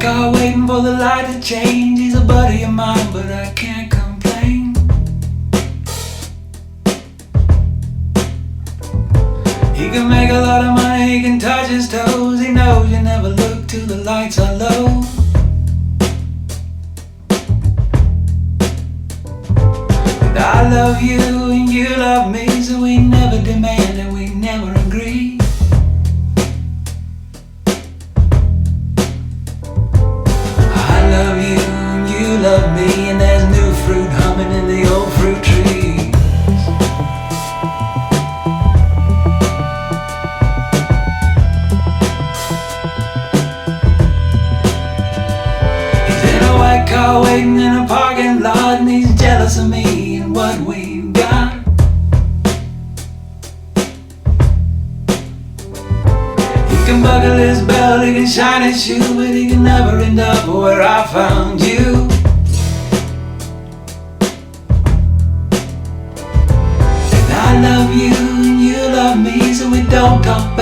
car waiting for the light to change. He's a buddy of mine, but I can't complain. He can make a lot of money, he can touch his toes. He knows you never look till the lights are low. And I love you and you love me, so we never demand and we never agree. I love you and you love me, and there's new fruit humming in the old fruit trees. He's in a white car waiting in a parking lot, and he's jealous of me and what we've got. He can buckle his belt, he can shine his shoe, but he can never end up where I found you. And I love you and you love me, so we don't talk